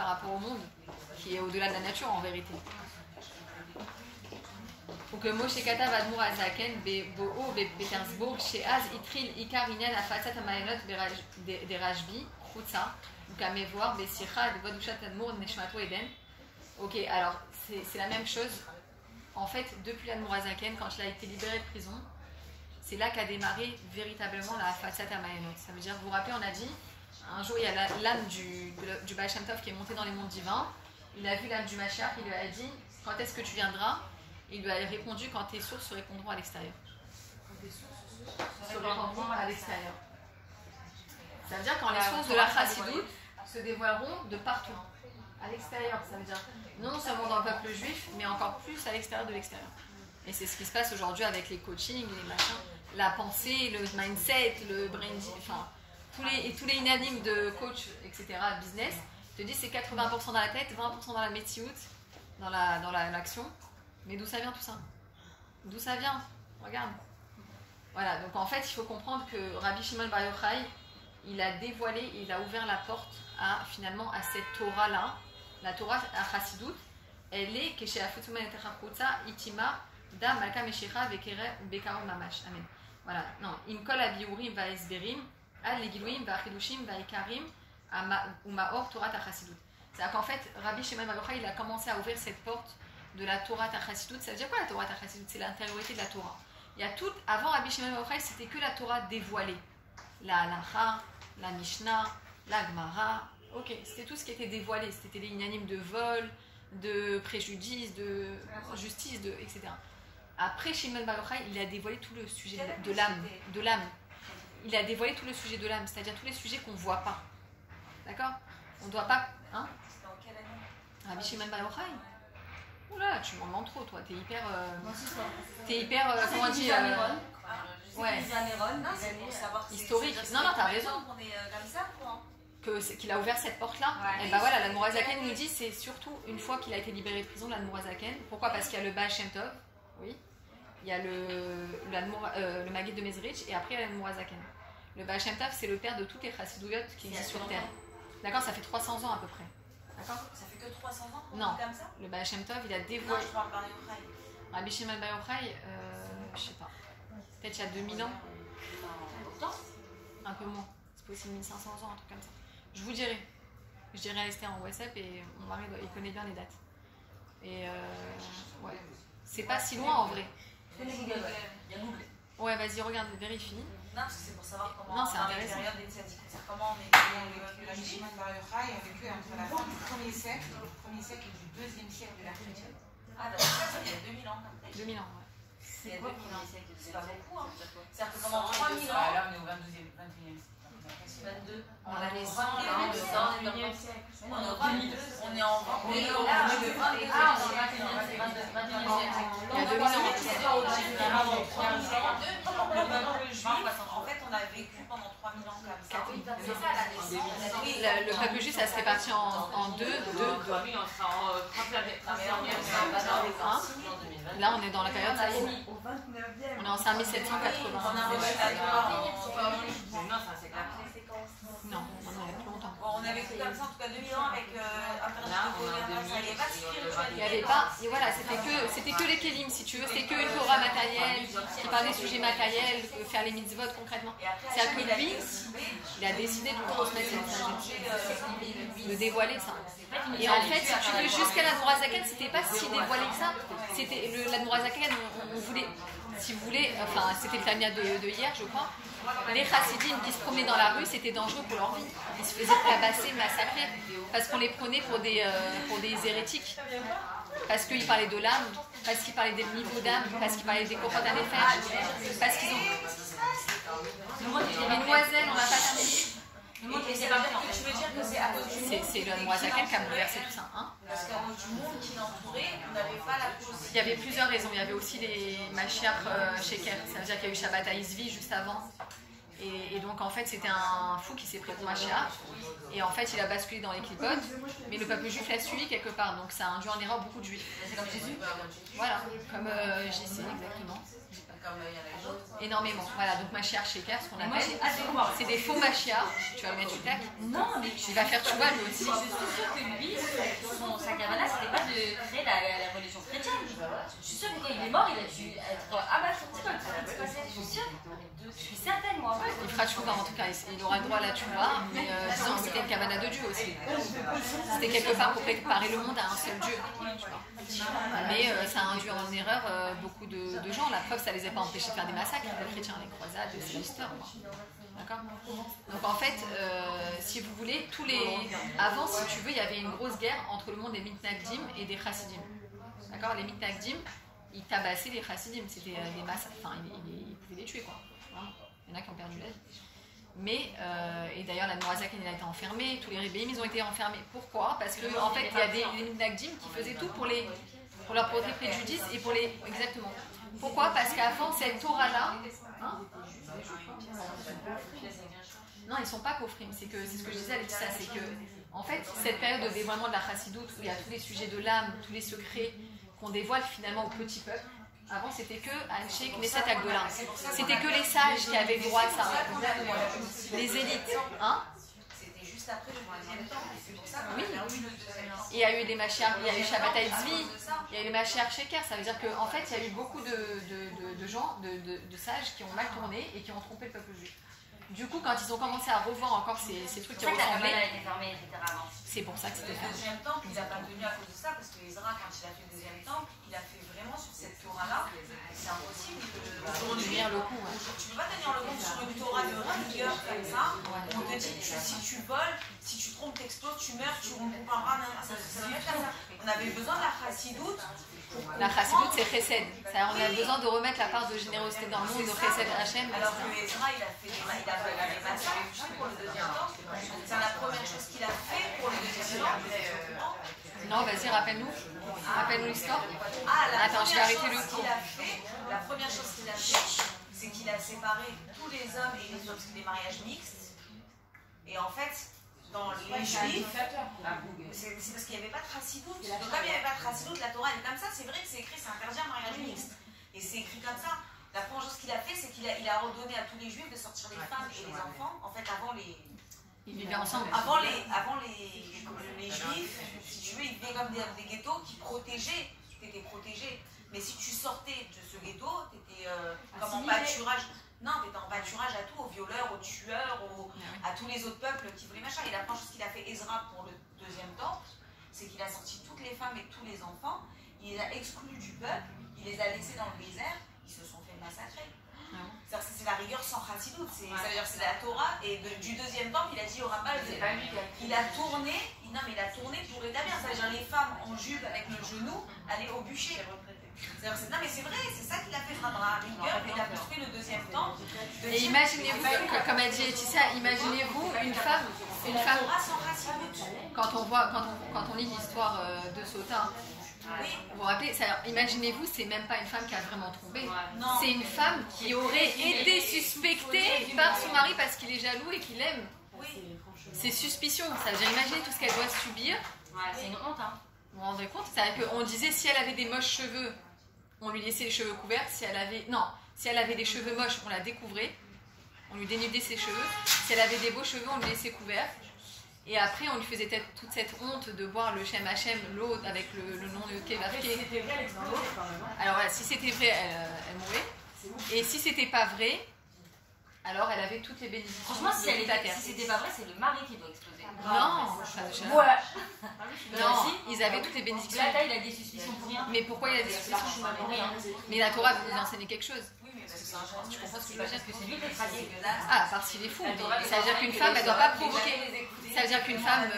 rapport au monde, qui est au-delà de la nature en vérité. Donc Moshe Katav Admur Azaken Bo'o Petersburg chez Az Itril Ikar Inyan Afatzat Amayanot de Rajbi Chutza donc à Mevoir Besicha de Godushat Admur Neshmato Eden. Ok, alors c'est la même chose. En fait, depuis l'Admur Azaken, quand il a été libéré de prison, c'est là qu'a démarré véritablement la Afatzat Amayanot. Ça veut dire, vous vous rappelez, on a dit, un jour il y a l'âme du Baal Shem Tov qui est monté dans les mondes divins. Il a vu l'âme du Mashiach, il lui a dit, quand est-ce que tu viendras? Il lui a répondu quand tes sources se répondront à l'extérieur. Se répondront à l'extérieur. Ça veut dire quand les sources de la Chassidoute se dévoileront de partout. À l'extérieur, ça veut dire non seulement dans le peuple juif, mais encore plus à l'extérieur de l'extérieur. Et c'est ce qui se passe aujourd'hui avec les coachings, les machins, la pensée, le mindset, le branding, enfin, tous les inanimes de coach, etc., business, te disent c'est 80% dans la tête, 20% dans la métioute, dans l'action. Mais d'où ça vient tout ça? D'où ça vient? Regarde. Voilà, donc en fait, il faut comprendre que Rabbi Shimon Bar Yochai, il a dévoilé, il a ouvert la porte finalement à cette Torah-là. La Torah à Chassidut, elle est Keshe Afutuman et Techachutza, Itima, Da Malka Meshecha, Vekere, Bekaron Mamash. Amen. Voilà, non. Imkol Abiurim va Esberim, Al Legiluim va Chidushim va Ikarim, Umaor Torah à Chassidut. C'est-à-dire qu'en fait, Rabbi Shimon Bar Yochai, il a commencé à ouvrir cette porte de la Torah Chassidut. Ça veut dire quoi la Torah Chassidut? C'est l'intériorité de la Torah. Il y a tout, avant Rabbi Shimon Bar Yochai, c'était que la Torah dévoilée. La Halacha, la Mishnah, la Gemara. Ok, c'était tout ce qui était dévoilé. C'était les inanimes de vol, de préjudice, de justice, etc. Après Shimon Bar Yochai, il a dévoilé tout le sujet de l'âme. Il a dévoilé tout le sujet de l'âme, c'est-à-dire tous les sujets qu'on ne voit pas. D'accord? On ne doit pas. Hein? C'était en quelle année? Rabbi Shimon Bar Yochai. Oula, tu m'en demandes trop, toi. T'es hyper. Comment on dit Ouais. Historique. Non, t'as raison. On est comme ça, quoi. Qu'il a ouvert cette porte-là. Ouais. Et ben voilà, l'Admor HaZaken nous dit, c'est surtout une fois qu'il a été libéré de prison, l'Admor HaZaken. Pourquoi? Parce qu'il y a le Baal Shem Tov, oui. Il y a le Maguid de Mezrich, et après il y a l'Admor HaZaken. Le Baal Shem Tov, c'est le père de toutes les Chassidouillotes qui existent sur Terre. D'accord? Ça fait 300 ans à peu près. D'accord? Ça fait que 300 ans qu'on non, est comme ça? Le Baal Shem Tov, il a dévoilé. Non, je parle Bar Yochai. Rabbi Shimon Bar Yochai, je sais pas. Peut-être il y a 2000 ans. Un peu moins. C'est possible 1500 ans, un truc comme ça. Je vous dirai. Je dirai à Esther en WhatsApp et mon mari, il connaît bien les dates. Et ouais. C'est pas si loin en vrai. Il y a Google. Ouais, vas-y, regarde, vérifie. Non, parce que c'est pour savoir comment non, c'est dans les intéressant. périodes d'initiative, comment on est vécu. La Shimon Bar Yochai a vécu entre la fin du 1er siècle et du 2e siècle de la chrétienne. Ah, d'accord, il y a 2000 ans. 2000 ans, ouais. Il y a 2000 ans. C'est pas beaucoup, hein. C'est-à-dire que pendant 3000 ans. Là, on est au 21e siècle. 22. On a les 100, on est au 21e siècle. On est au 2000. On est en 21e siècle. Ah, on est au 21e siècle. Il y a 2000 ans. En fait, on a vécu pendant 3000 ans comme ça. C'est ça la naissance. Oui, le peuple juif, ça se répartit en deux. Là, on est dans la période saïd. On est en 5780. Non, on est plus longtemps. On a vécu comme ça, en tout cas 2000 ans avec il n'y avait pas, et voilà, c'était que les kelim si tu veux, c'était que une Torah matérielle, qui parlait des sujets matériels, faire les mitzvot concrètement. C'est à que lui, il a décidé de transmettre cette sagesse, de dévoiler ça. Et en fait, si tu veux, jusqu'à l'Admor HaZaken, c'était pas si dévoilé que ça. C'était l'Admor HaZaken, on voulait, si vous voulez, enfin, c'était le Tania de hier, je crois. Les chassidim qui se promenaient dans la rue, c'était dangereux pour leur vie. Ils se faisaient tabasser, massacrer, parce qu'on les prenait pour des hérétiques. Parce qu'ils parlaient de l'âme, parce qu'ils parlaient des niveaux d'âme, parce qu'ils parlaient des copains d'Anefesh, parce qu'ils ont... Mesdemoiselles, on n'a pas terminé. C'est pas vrai que tu veux dire que c'est à cause du monde. C'est le Moazaken qui a bouleversé tout ça. Hein, parce qu'à cause du monde qui l'entourait, on n'avait pas la possibilité. Il y avait plusieurs raisons. Il y avait aussi les Mashiach Sheker. Ça veut dire qu'il y a eu Shabbat Aizvi juste avant. Et donc en fait c'était un fou qui s'est pris pour Mashiach. Et en fait il a basculé dans les clipotes. Mais le peuple juif l'a suivi quelque part. Donc ça a induit en erreur beaucoup de juifs. C'est comme Jésus. Voilà, comme JC exactement. Énormément. Voilà, donc Mashiach Sheker, ce qu'on appelle. C'est des faux Mashiach. Tu vas le mettre du tac. Non, mais il va faire Tchouba lui aussi. Je suis sûre que lui, la religion chrétienne. Je suis sûre que quand il est mort, il a dû être abattu un petit peu. Je suis sûre. Je suis certaine, moi. Il fera tchouva en tout cas, il aura le droit à la tchouva, mais disons que c'était une cabane à 2 dieux aussi. C'était quelque part pour préparer le monde à un seul dieu. Mais ça a induit en erreur beaucoup de gens. La preuve, ça les a pas empêchés de faire des massacres, les chrétiens, les croisades, c'est l'histoire. D'accord. Donc en fait, si vous voulez, avant, si tu veux, il y avait une grosse guerre entre le monde des Mitnagdim et des Chassidim. D'accord. Les Mitnagdim, ils tabassaient les Chassidim, c'était des massacres, enfin, ils pouvaient les tuer, quoi. Il y en a qui ont perdu la vie. Mais, et d'ailleurs, la Nourazaken, il a été enfermée, tous les rébellions, ils ont été enfermés. Pourquoi? Parce qu'en fait, il y a des Mitnagdim qui faisaient tout pour leur porter préjudice et pour les... Exactement. Pourquoi? Parce qu'avant cette Torah-là... Hein, non, ils ne sont pas kofrim. C'est ce que je disais avec ça. C'est que, en fait, cette période de dévoilement de la chassidoute, où il y a tous les sujets de l'âme, tous les secrets qu'on dévoile finalement au petit peuple, avant c'était que Anshek Neset Agdola. C'était que les sages qui avaient droit à ça. Les élites. Hein? C'était juste après le deuxième temps. C'est pour ça oui. qu'il y a eu le deuxième temps. Il y a eu des Mashiach, il y a eu Shabbat Tzvi, il y a eu les Mashiach Sheker. Ça veut dire qu'en fait, il y a eu beaucoup de gens, de sages qui ont mal tourné et qui ont trompé le peuple juif. Du coup, quand ils ont commencé à revoir encore ces trucs qui ressemblaient, c'est pour ça que c'était fermé. Le deuxième temple, il n'a pas tenu à cause de ça, parce que Ezra, quand il a fait le deuxième temple, il a fait vraiment sur cette Torah-là. C'est impossible de tenir le coup. Ouais. Tu ne peux pas tenir le coup sur une Torah de rigueur comme ça. On te dit que si tu voles, si tu trompes, t'exploses, tu meurs, tu comprendras. Ça doit être comme ça. On avait besoin de la chassidoute. La chassidoute, c'est chesed. On a besoin de remettre la part de générosité dans le monde, de chesed Hachem. Alors que Ezra, il a fait des massacres pour le deuxième temps. C'est la première chose qu'il a fait pour le deuxième temps. Non, vas-y, rappelle-nous. Rappelle-nous l'histoire. Attends, je vais arrêter le cours. La première chose qu'il a fait, c'est qu'il a séparé tous les hommes et les hommes, parce que des mariages mixtes. Et en fait, dans les juifs, c'est parce qu'il n'y avait pas de chassidoute. Donc comme il n'y avait pas de chassidoute, la Torah elle est comme ça. C'est vrai que c'est écrit, c'est interdit un mariage mixte. Et c'est écrit comme ça. La première chose qu'il a fait, c'est qu'il a ordonné à tous les juifs de sortir les femmes et les enfants. En fait, avant les... Ils vivaient ensemble. Avant les juifs, si tu veux, ils vivaient comme des ghettos qui protégeaient. Tu étais protégé. Mais si tu sortais de ce ghetto, tu étais comme en pâturage. Non, tu étais en pâturage à tout, aux violeurs, aux tueurs, à tous les autres peuples qui voulaient machin. Et la première chose qu'il a fait Ezra pour le deuxième temple, c'est qu'il a sorti toutes les femmes et tous les enfants. Il les a exclus du peuple, il les a laissés dans le désert, ils se sont fait massacrer. C'est la rigueur sans chassidoute, c'est-à-dire c'est la Torah, et du deuxième temple, il a dit au rabbin, il a tourné pour établir, c'est-à-dire les femmes en jupe avec le genou allaient au bûcher. Non mais c'est vrai, c'est ça qu'il a fait la rigueur, et il a construit le deuxième temple. Et imaginez-vous, comme a dit Laetitia, imaginez-vous une femme quand on lit l'histoire de Sota. Vous vous rappelez, imaginez-vous, c'est même pas une femme qui a vraiment trompé. C'est une femme qui aurait été suspectée par son mari parce qu'il est jaloux et qu'il l'aime. C'est suspicion. Ça veut dire, imaginez tout ce qu'elle doit subir. C'est une honte, hein. Vous vous rendez compte? C'est-à-dire qu'on disait si elle avait des moches cheveux, on lui laissait les cheveux couverts. Si elle avait des cheveux moches, on la découvrait. On lui dénudait ses cheveux. Si elle avait des beaux cheveux, on lui laissait couverts. Et après, on lui faisait toute cette honte de boire le Shem Hachem, l'eau avec le nom de Kevavke. Alors voilà, si c'était vrai, elle mourait. Et si c'était pas vrai, alors elle avait toutes les bénédictions. Franchement, si c'était pas vrai, c'est le mari qui doit exploser. Non, voilà. Non, ils avaient toutes les bénédictions. Là, il a des suspicions pour rien. Mais pourquoi il a des suspicions pour rien? Mais la Torah veut nous enseigner quelque chose. Tu comprends ce que je veux dire? C'est lui qui est tragique. Ah, parce qu'il est fou. Ça veut dire qu'une femme, elle doit pas provoquer. Ça veut dire qu'une femme,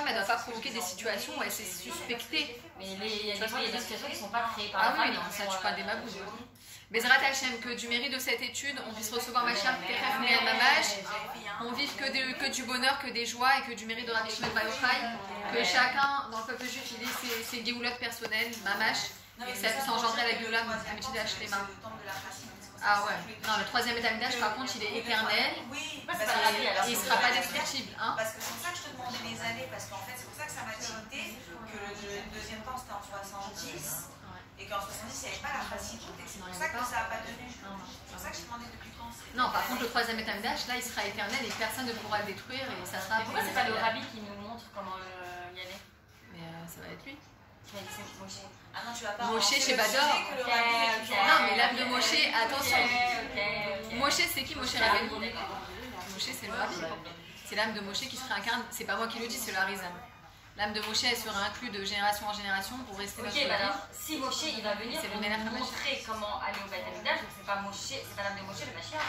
elle doit pas provoquer des situations où elle s'est suspectée. Mais il y a des situations qui ne sont pas créées par la femme. Ah oui, non, ça tu parles des mabous. Bezrat Hachem, que du mérite de cette étude, on puisse recevoir Mashiach Teref Me'el Mamash, on vive que du bonheur, que des joies et que du mérite de Rabbi Shimon Bar Yochai, que chacun dans le peuple juif il ait ses géoulottes personnelles, Mamash, et que ça puisse engendrer la Géoula Amitié d'Hachlema. Ah ouais, non, le troisième étamidage par contre il est éternel, oui, il ne sera pas destructible. Hein. Parce que c'est pour ça que je te demandais les années, parce qu'en fait c'est pour ça que ça m'a tilté, que le deuxième temps c'était en 70. Et qu'en 70, il n'y avait pas la chassidoute, et c'est pour ça que ça n'a pas tenu. C'est pour ça que je demandais depuis quand. Non, par contre, le troisième étamidage, là, il sera éternel et personne ne pourra le détruire et ça sera. Pourquoi c'est pas le rabbi qui nous montre comment y aller? Mais ça va être lui. Tu m'as dit c'est Moshe. Ah non, tu vas pas. Moshe avancer chez le Bador. sujet que le rabbi a Ok, toujours- Non, mais l'âme de Moshe, attention. Ok. Moshe, c'est qui Moshe Rabbeinu? D'accord. Moshe, c'est le rabbi. C'est l'âme de Moshe qui se réincarne. C'est pas moi qui le dis, c'est le Harizam. L'âme de Moshe, elle sera inclue de génération en génération pour rester notre Ok, bah rabbi. alors, si Moshe il va venir C'est le pour Melech nous HaMashiach. montrer comment aller au Beth Amikdash, donc c'est pas Moshe, c'est pas l'âme de Moshe le Mashiach.